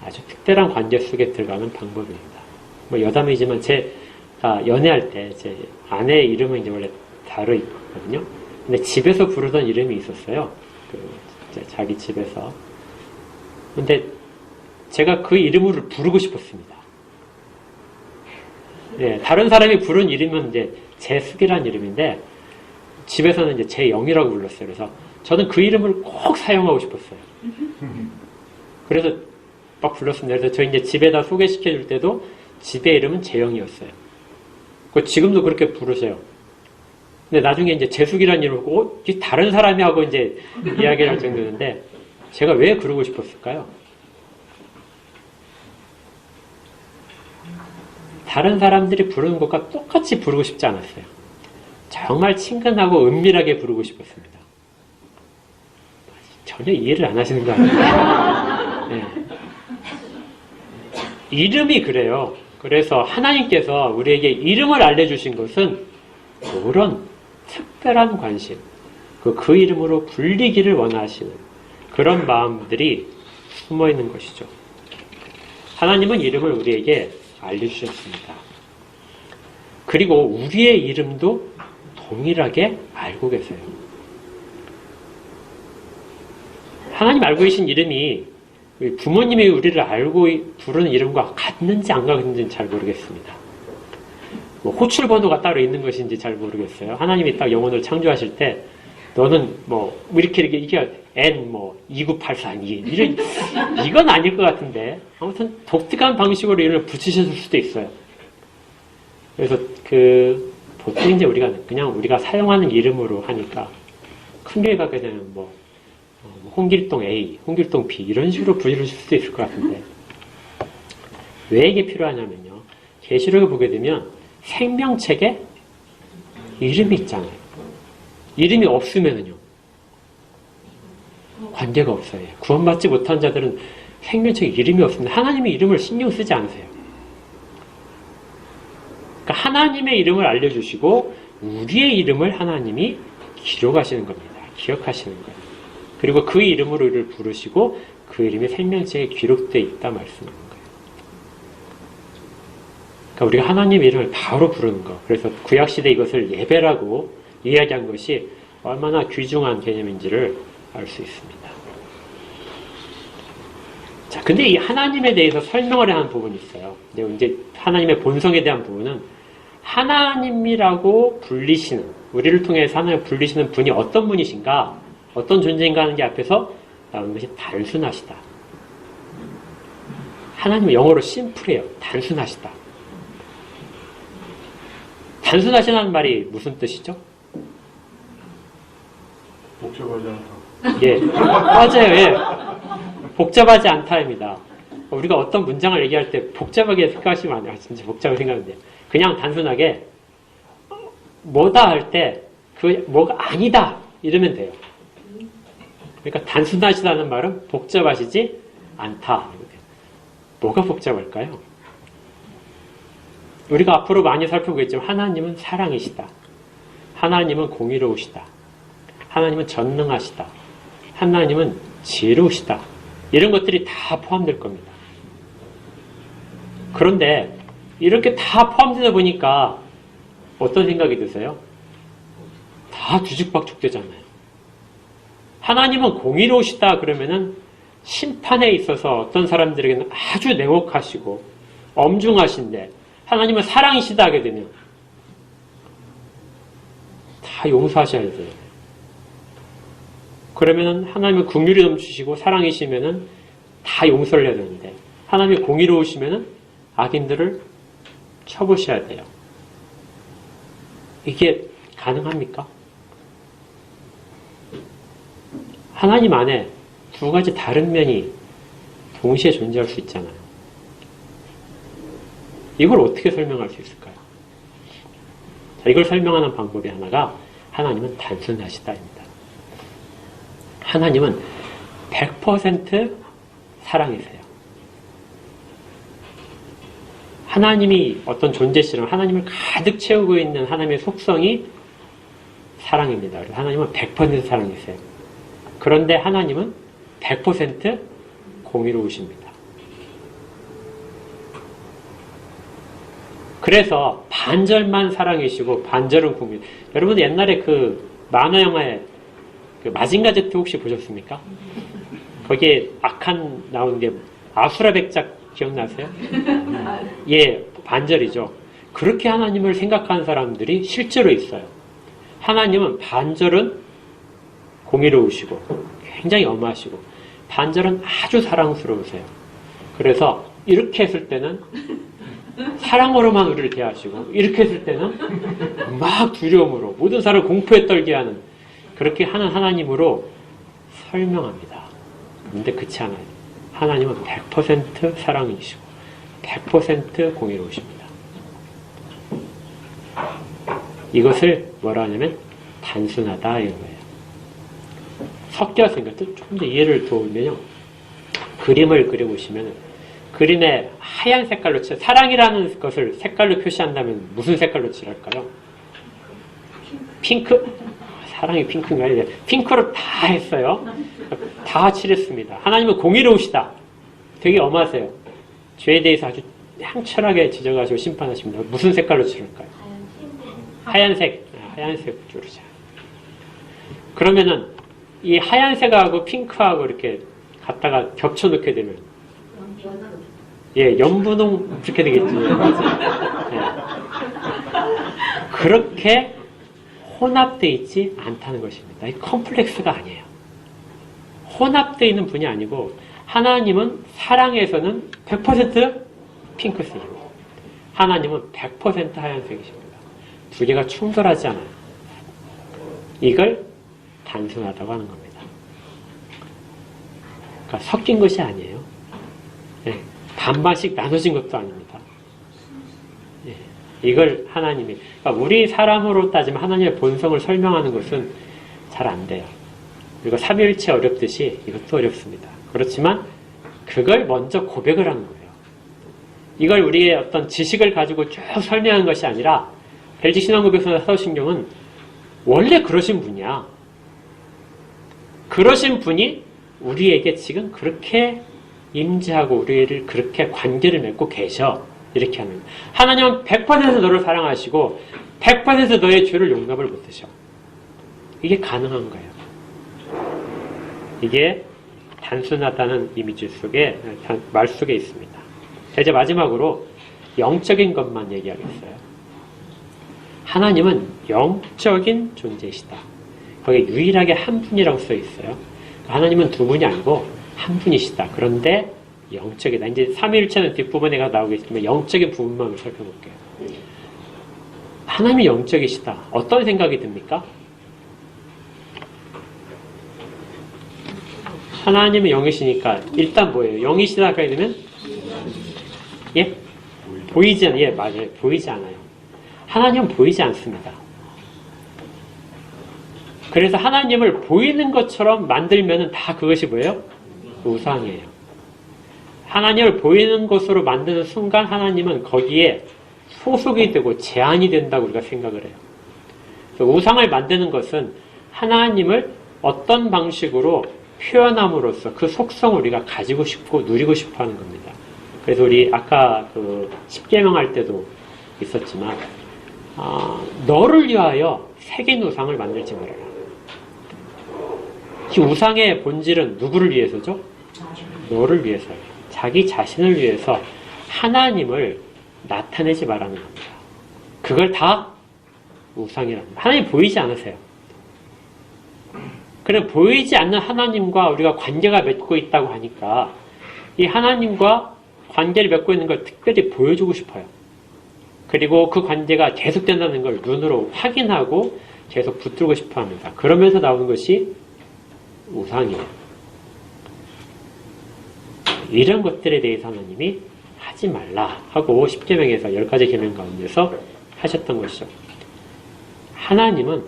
아주 특별한 관계 속에 들어가는 방법입니다. 뭐 여담이지만 제가 연애할 때 제 아내의 이름은 이제 원래 따로 있거든요. 근데 집에서 부르던 이름이 있었어요. 자기 집에서. 근데 제가 그 이름을 부르고 싶었습니다. 네, 다른 사람이 부른 이름은 이제 재숙이라는 이름인데 집에서는 이제 재영이라고 불렀어요. 그래서 저는 그 이름을 꼭 사용하고 싶었어요. 그래서 막 불렀습니다. 그래서 저 이제 집에다 소개시켜 줄 때도 집의 이름은 재영이었어요. 지금도 그렇게 부르세요. 근데 나중에 이제 재숙이라는 이름을 꼭 다른 사람이 하고 이제 이야기를 할 정도였는데 제가 왜 그러고 싶었을까요? 다른 사람들이 부르는 것과 똑같이 부르고 싶지 않았어요. 정말 친근하고 은밀하게 부르고 싶었습니다. 전혀 이해를 안 하시는 거 아니에요? 네. 이름이 그래요. 그래서 하나님께서 우리에게 이름을 알려주신 것은 그런 특별한 관심, 그 이름으로 불리기를 원하시는 그런 마음들이 숨어 있는 것이죠. 하나님은 이름을 우리에게 알려주셨습니다. 그리고 우리의 이름도 동일하게 알고 계세요. 하나님 알고 계신 이름이 부모님이 우리를 알고 부르는 이름과 같는지 안 같는지는 잘 모르겠습니다. 뭐 호출 번호가 따로 있는 것인지 잘 모르겠어요. 하나님이 딱 영혼을 창조하실 때 너는 이렇게 이게 N 29842 이건 아닐 것 같은데 아무튼 독특한 방식으로 이름을 붙이셨을 수도 있어요. 그래서 보통 이제 우리가 사용하는 이름으로 하니까 큰교회 가게 되면 홍길동 A, 홍길동 B 이런 식으로 부르실 수도 있을 것 같은데 왜 이게 필요하냐면요. 계시록을 보게 되면 생명책에 이름이 있잖아요. 이름이 없으면요 관계가 없어요. 구원받지 못한 자들은 생명책에 이름이 없습니다. 하나님의 이름을 신경 쓰지 않으세요. 그러니까 하나님의 이름을 알려주시고 우리의 이름을 하나님이 기록하시는 겁니다. 기억하시는 거예요. 그리고 그 이름으로 우리를 부르시고 그 이름이 생명책에 기록되어 있다 말씀하는 거예요. 그러니까 우리가 하나님의 이름을 바로 부르는 거. 그래서 구약시대 이것을 예배라고 이야기한 것이 얼마나 귀중한 개념인지를 알 수 있습니다. 자, 근데 이 하나님에 대해서 설명을 하는 부분이 있어요. 근데 이제 하나님의 본성에 대한 부분은 하나님이라고 불리시는, 우리를 통해서 하나님을 불리시는 분이 어떤 분이신가, 어떤 존재인가 하는 게 앞에서 나오는 것이 단순하시다. 하나님은 영어로 심플해요. 단순하시다. 단순하시다는 말이 무슨 뜻이죠? 복잡하지 않다. 예, 맞아요. 예. 복잡하지 않다입니다. 우리가 어떤 문장을 얘기할 때 복잡하게 생각하시면 안 돼요. 진짜 복잡하게 생각하면 돼요. 그냥 단순하게 뭐다 할 때 그 뭐가 아니다 이러면 돼요. 그러니까 단순하시다는 말은 복잡하시지 않다. 뭐가 복잡할까요? 우리가 앞으로 많이 살펴보겠지만 하나님은 사랑이시다. 하나님은 공의로우시다. 하나님은 전능하시다. 하나님은 지혜로우시다. 이런 것들이 다 포함될 겁니다. 그런데 이렇게 다 포함되다 보니까 어떤 생각이 드세요? 다 뒤죽박죽 되잖아요. 하나님은 공의로우시다 그러면은 심판에 있어서 어떤 사람들에게는 아주 냉혹하시고 엄중하신데 하나님은 사랑이시다 하게 되면 다 용서하셔야 돼요. 그러면은 하나님은 긍휼이 넘치시고 사랑이시면은 다 용서를 해야 되는데 하나님이 공의로우시면은 악인들을 쳐보셔야 돼요. 이게 가능합니까? 하나님 안에 두 가지 다른 면이 동시에 존재할 수 있잖아요. 이걸 어떻게 설명할 수 있을까요? 자, 이걸 설명하는 방법이 하나가 하나님은 단순하시다입니다. 하나님은 100% 사랑이세요. 하나님이 어떤 존재시라면 하나님을 가득 채우고 있는 하나님의 속성이 사랑입니다. 그래서 하나님은 100% 사랑이세요. 그런데 하나님은 100% 공의로우십니다. 그래서 반절만 사랑이시고 반절은 공의. 여러분 옛날에 그 만화 영화에 그 마징가 제트 혹시 보셨습니까? 거기에 악한 나온 게 아수라 백작 기억나세요? 예, 반절이죠. 그렇게 하나님을 생각하는 사람들이 실제로 있어요. 하나님은 반절은 공의로우시고 굉장히 엄하시고 반절은 아주 사랑스러우세요. 그래서 이렇게 했을 때는 사랑으로만 우리를 대하시고 이렇게 했을 때는 막 두려움으로 모든 사람을 공포에 떨게 하는 그렇게 하는 하나님으로 설명합니다. 그런데 그렇지 않아요. 하나님은 100% 사랑이시고 100% 공의로우십니다. 이것을 뭐라 하냐면 단순하다 이런 거예요. 섞여서 생각도 조금 더 이해를 도우면요. 그림을 그려보시면 그림에 하얀 색깔로 사랑이라는 것을 색깔로 표시한다면 무슨 색깔로 칠할까요? 핑크? 사랑이 핑크인가요? 핑크로 다 했어요. 다 칠했습니다. 하나님은 공의로우시다. 되게 엄하세요. 죄에 대해서 아주 향철하게 지적하시고 심판하십니다. 무슨 색깔로 칠할까요? 하얀색. 하얀색 주르자. 그러면은 이 하얀색하고 핑크하고 이렇게 갖다가 겹쳐놓게 되면 예, 연분홍 그렇게 되겠죠. 예. 그렇게 혼합되어 있지 않다는 것입니다. 이 컴플렉스가 아니에요. 혼합되어 있는 분이 아니고 하나님은 사랑에서는 100% 핑크색이고 하나님은 100% 하얀색이십니다. 두 개가 충돌하지 않아요. 이걸 단순하다고 하는 겁니다. 그러니까 섞인 것이 아니에요. 예, 반반씩 나눠진 것도 아닙니다. 예, 이걸 하나님이 그러니까 우리 사람으로 따지면 하나님의 본성을 설명하는 것은 잘 안 돼요. 그리고 삼위일체 어렵듯이 이것도 어렵습니다. 그렇지만 그걸 먼저 고백을 하는 거예요. 이걸 우리의 어떤 지식을 가지고 쭉 설명하는 것이 아니라 벨직 신앙고백서나 사도신경은 원래 그러신 분이야. 그러신 분이 우리에게 지금 그렇게 임재하고 우리를 그렇게 관계를 맺고 계셔. 이렇게 하는. 하나님은 100% 너를 사랑하시고 100% 너의 죄를 용납을 못하셔. 이게 가능한 거예요. 이게 단순하다는 이미지 속에, 말 속에 있습니다. 자, 이제 마지막으로 영적인 것만 얘기하겠어요. 하나님은 영적인 존재이시다. 거기에 유일하게 한 분이라고 써 있어요. 하나님은 두 분이 아니고 한 분이시다. 그런데 영적이다. 이제 삼위일체는 뒷부분에 나오겠지만 영적인 부분만 살펴볼게요. 하나님이 영적이시다. 어떤 생각이 듭니까? 하나님은 영이시니까 일단 뭐예요? 영이시다 하게 되면 예? 보이지 않아요. 예, 맞아요. 보이지 않아요. 하나님은 보이지 않습니다. 그래서 하나님을 보이는 것처럼 만들면은 다 그것이 뭐예요? 우상이에요. 하나님을 보이는 것으로 만드는 순간 하나님은 거기에 소속이 되고 제한이 된다고 우리가 생각을 해요. 그래서 우상을 만드는 것은 하나님을 어떤 방식으로 표현함으로써 그 속성을 우리가 가지고 싶고 누리고 싶어 하는 겁니다. 그래서 우리 아까 그 십계명 할 때도 있었지만 너를 위하여 새긴 우상을 만들지 말아라. 이 우상의 본질은 누구를 위해서죠? 너를 위해서요. 자기 자신을 위해서 하나님을 나타내지 말라는 겁니다. 그걸 다 우상이랍니다. 하나님 보이지 않으세요. 그래 보이지 않는 하나님과 우리가 관계가 맺고 있다고 하니까 이 하나님과 관계를 맺고 있는 걸 특별히 보여주고 싶어요. 그리고 그 관계가 계속된다는 걸 눈으로 확인하고 계속 붙들고 싶어 합니다. 그러면서 나오는 것이 우상이에요. 이런 것들에 대해서 하나님이 하지 말라 하고 10계명에서 10가지 계명 가운데서 하셨던 것이죠. 하나님은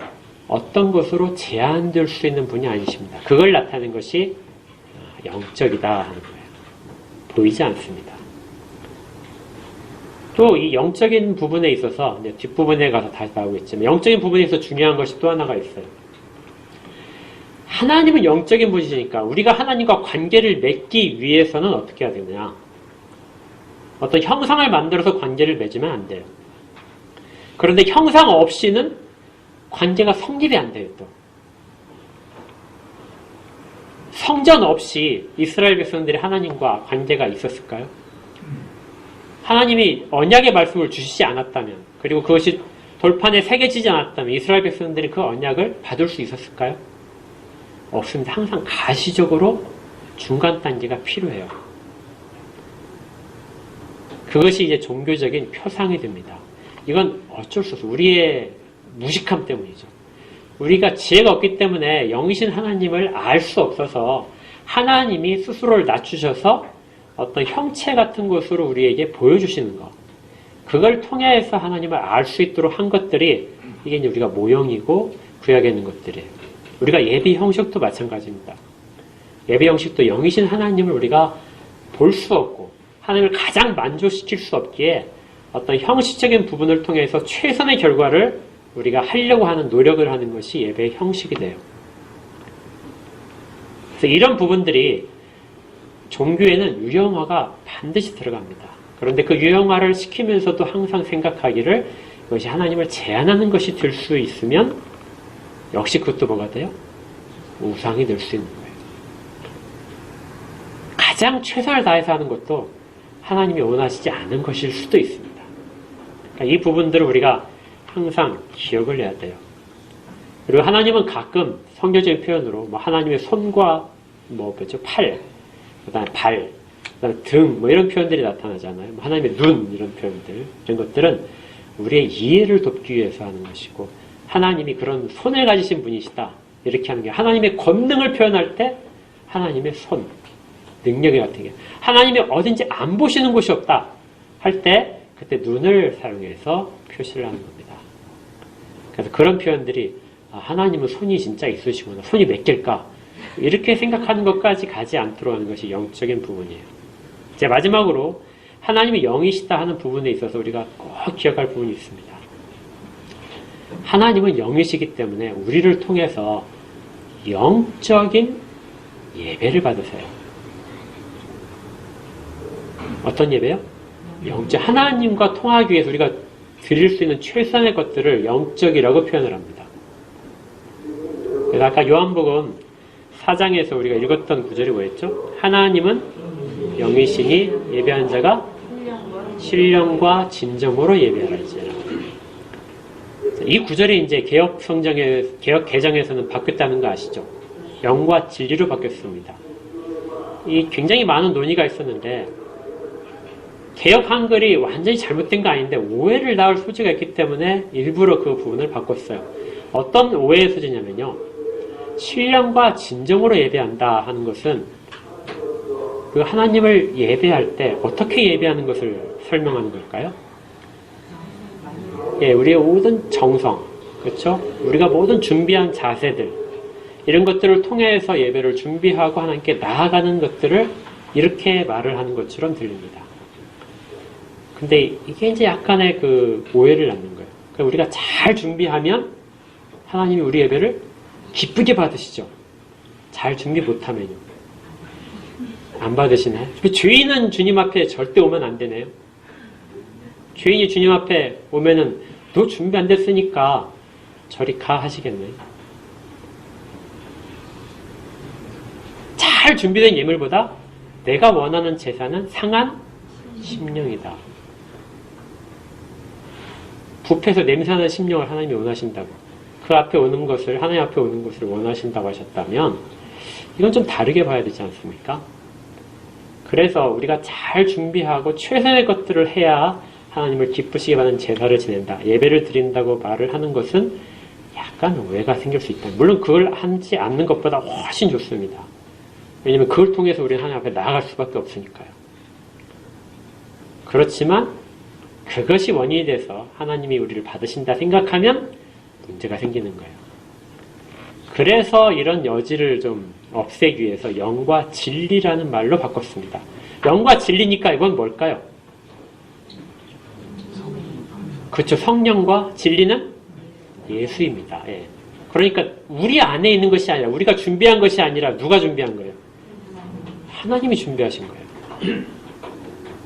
어떤 것으로 제한될 수 있는 분이 아니십니다. 그걸 나타내는 것이 영적이다 하는 거예요. 보이지 않습니다. 또 이 영적인 부분에 있어서 이제 뒷부분에 가서 다시 나오겠지만 영적인 부분에 있어서 중요한 것이 또 하나가 있어요. 하나님은 영적인 분이시니까 우리가 하나님과 관계를 맺기 위해서는 어떻게 해야 되느냐? 어떤 형상을 만들어서 관계를 맺으면 안 돼요. 그런데 형상 없이는 관계가 성립이 안 돼요, 또. 성전 없이 이스라엘 백성들이 하나님과 관계가 있었을까요? 하나님이 언약의 말씀을 주시지 않았다면, 그리고 그것이 돌판에 새겨지지 않았다면 이스라엘 백성들이 그 언약을 받을 수 있었을까요? 없습니다. 항상 가시적으로 중간 단계가 필요해요. 그것이 이제 종교적인 표상이 됩니다. 이건 어쩔 수 없어요. 우리의 무식함 때문이죠. 우리가 지혜가 없기 때문에 영이신 하나님을 알 수 없어서 하나님이 스스로를 낮추셔서 어떤 형체 같은 것으로 우리에게 보여주시는 것. 그걸 통해서 하나님을 알 수 있도록 한 것들이 이게 이제 우리가 모형이고 구약에 있는 것들이에요. 우리가 예배 형식도 마찬가지입니다. 예배 형식도 영이신 하나님을 우리가 볼 수 없고 하나님을 가장 만족시킬 수 없기에 어떤 형식적인 부분을 통해서 최선의 결과를 우리가 하려고 하는 노력을 하는 것이 예배의 형식이 돼요. 그래서 이런 부분들이 종교에는 유형화가 반드시 들어갑니다. 그런데 그 유형화를 시키면서도 항상 생각하기를 이것이 하나님을 제한하는 것이 될 수 있으면 역시 그것도 뭐가 돼요? 우상이 될 수 있는 거예요. 가장 최선을 다해서 하는 것도 하나님이 원하시지 않은 것일 수도 있습니다. 그러니까 이 부분들을 우리가 항상 기억을 해야 돼요. 그리고 하나님은 가끔 성경적인 표현으로 뭐 하나님의 손과 팔, 그다음에 발, 그다음에 등 이런 표현들이 나타나잖아요. 하나님의 눈 이런 표현들 이런 것들은 우리의 이해를 돕기 위해서 하는 것이고 하나님이 그런 손을 가지신 분이시다 이렇게 하는 게 하나님의 권능을 표현할 때 하나님의 손, 능력이 같은 게 하나님이 어딘지 안 보시는 곳이 없다 할 때 그때 눈을 사용해서 표시를 하는 겁니다. 그래서 그런 표현들이 하나님은 손이 진짜 있으시구나. 손이 몇 개일까? 이렇게 생각하는 것까지 가지 않도록 하는 것이 영적인 부분이에요. 이제 마지막으로 하나님이 영이시다 하는 부분에 있어서 우리가 꼭 기억할 부분이 있습니다. 하나님은 영이시기 때문에 우리를 통해서 영적인 예배를 받으세요. 어떤 예배요? 영적 하나님과 통하기 위해서 우리가 드릴 수 있는 최선의 것들을 영적이라고 표현을 합니다. 그래서 아까 요한복음 4장에서 우리가 읽었던 구절이 뭐였죠? 하나님은 영이시니 예배한 자가 신령과 진정으로 예배하라지라. 이 구절이 이제 개역 개정에서는 바뀌었다는 거 아시죠? 영과 진리로 바뀌었습니다. 이 굉장히 많은 논의가 있었는데 개역 한글이 완전히 잘못된 거 아닌데 오해를 낳을 소지가 있기 때문에 일부러 그 부분을 바꿨어요. 어떤 오해의 소지냐면요. 신령과 진정으로 예배한다 하는 것은 그 하나님을 예배할 때 어떻게 예배하는 것을 설명하는 걸까요? 예, 우리의 모든 정성, 그렇죠? 우리가 모든 준비한 자세들 이런 것들을 통해서 예배를 준비하고 하나님께 나아가는 것들을 이렇게 말을 하는 것처럼 들립니다. 근데 이게 이제 약간의 그 오해를 낳는 거예요. 그러니까 우리가 잘 준비하면 하나님이 우리 예배를 기쁘게 받으시죠. 잘 준비 못하면요. 안 받으시나요? 죄인은 주님 앞에 절대 오면 안 되네요. 죄인이 주님 앞에 오면은 너 준비 안 됐으니까 저리 가 하시겠네요. 잘 준비된 예물보다 내가 원하는 제사는 상한 심령이다. 붓에서 냄새나는 심령을 하나님이 원하신다고. 그 앞에 오는 것을, 하나님 앞에 오는 것을 원하신다고 하셨다면 이건 좀 다르게 봐야 되지 않습니까? 그래서 우리가 잘 준비하고 최선의 것들을 해야 하나님을 기쁘시게 받는 제사를 지낸다. 예배를 드린다고 말을 하는 것은 약간 오해가 생길 수 있다. 물론 그걸 하지 않는 것보다 훨씬 좋습니다. 왜냐하면 그걸 통해서 우리는 하나님 앞에 나아갈 수밖에 없으니까요. 그렇지만 그것이 원인이 돼서 하나님이 우리를 받으신다 생각하면 문제가 생기는 거예요. 그래서 이런 여지를 좀 없애기 위해서 영과 진리라는 말로 바꿨습니다. 영과 진리니까 이건 뭘까요? 그렇죠. 성령과 진리는 예수입니다. 예. 그러니까 우리 안에 있는 것이 아니라 우리가 준비한 것이 아니라 누가 준비한 거예요? 하나님이 준비하신 거예요.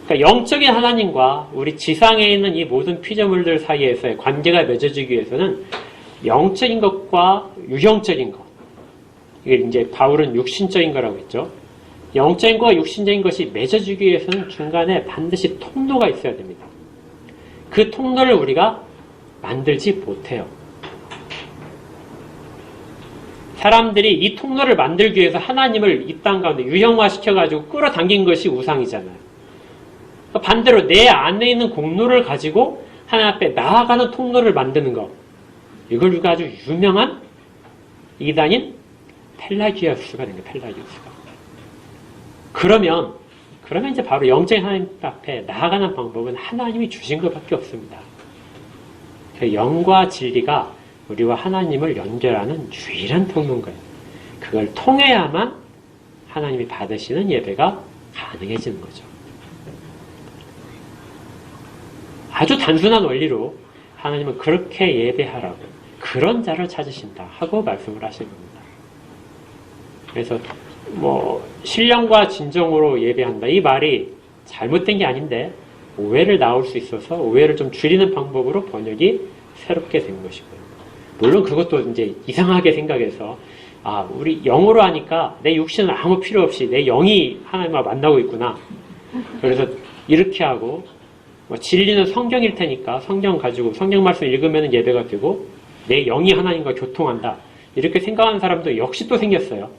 그러니까 영적인 하나님과 우리 지상에 있는 이 모든 피조물들 사이에서의 관계가 맺어지기 위해서는 영적인 것과 유형적인 것, 이게 이제 바울은 육신적인 거라고 했죠. 영적인 것과 육신적인 것이 맺어지기 위해서는 중간에 반드시 통로가 있어야 됩니다. 그 통로를 우리가 만들지 못해요. 사람들이 이 통로를 만들기 위해서 하나님을 이 땅 가운데 유형화시켜가지고 끌어당긴 것이 우상이잖아요. 반대로 내 안에 있는 공로를 가지고 하나님 앞에 나아가는 통로를 만드는 것. 이걸 우리가 아주 유명한 이단인 펠라기우스가 된 거예요. 펠라기우스가. 그러면 이제 바로 영적인 하나님 앞에 나아가는 방법은 하나님이 주신 것밖에 없습니다. 영과 진리가 우리와 하나님을 연결하는 유일한 통로인 거예요. 그걸 통해야만 하나님이 받으시는 예배가 가능해지는 거죠. 아주 단순한 원리로 하나님은 그렇게 예배하라고 그런 자를 찾으신다 하고 말씀을 하신 겁니다. 그래서 신령과 진정으로 예배한다 이 말이 잘못된 게 아닌데 오해를 낳을 수 있어서 오해를 좀 줄이는 방법으로 번역이 새롭게 된 것이고요. 물론 그것도 이제 이상하게 생각해서 우리 영어로 하니까 내 육신은 아무 필요 없이 내 영이 하나님과 만나고 있구나. 그래서 이렇게 하고 진리는 성경일 테니까 성경 가지고 성경 말씀 읽으면 예배가 되고 내 영이 하나님과 교통한다. 이렇게 생각하는 사람도 역시 또 생겼어요.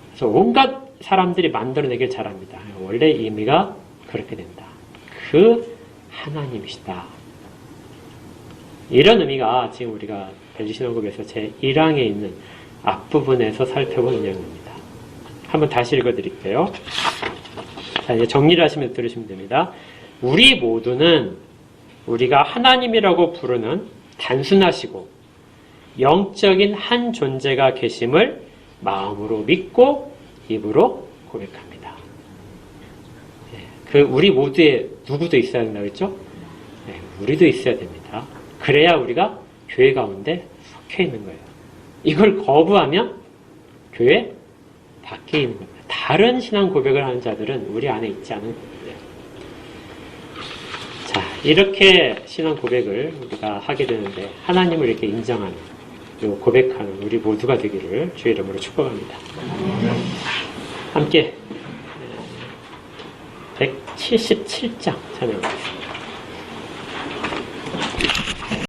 그래서 온갖 사람들이 만들어내길 잘합니다. 원래 의미가 그렇게 된다. 그 하나님이시다. 이런 의미가 지금 우리가 벨기신어급에서 제1항에 있는 앞부분에서 살펴본 내용입니다. 한번 다시 읽어드릴게요. 자, 이제 정리를 하시면서 들으시면 됩니다. 우리 모두는 우리가 하나님이라고 부르는 단순하시고 영적인 한 존재가 계심을 마음으로 믿고 입으로 고백합니다. 그 우리 모두에 누구도 있어야 된다고 했죠? 우리도 있어야 됩니다. 그래야 우리가 교회 가운데 속해 있는 거예요. 이걸 거부하면 교회 밖에 있는 겁니다. 다른 신앙 고백을 하는 자들은 우리 안에 있지 않은 겁니다. 자, 이렇게 신앙 고백을 우리가 하게 되는데 하나님을 이렇게 인정하는 그리고 고백하는 우리 모두가 되기를 주의 이름으로 축복합니다. 함께 177장 찬양하겠습니다.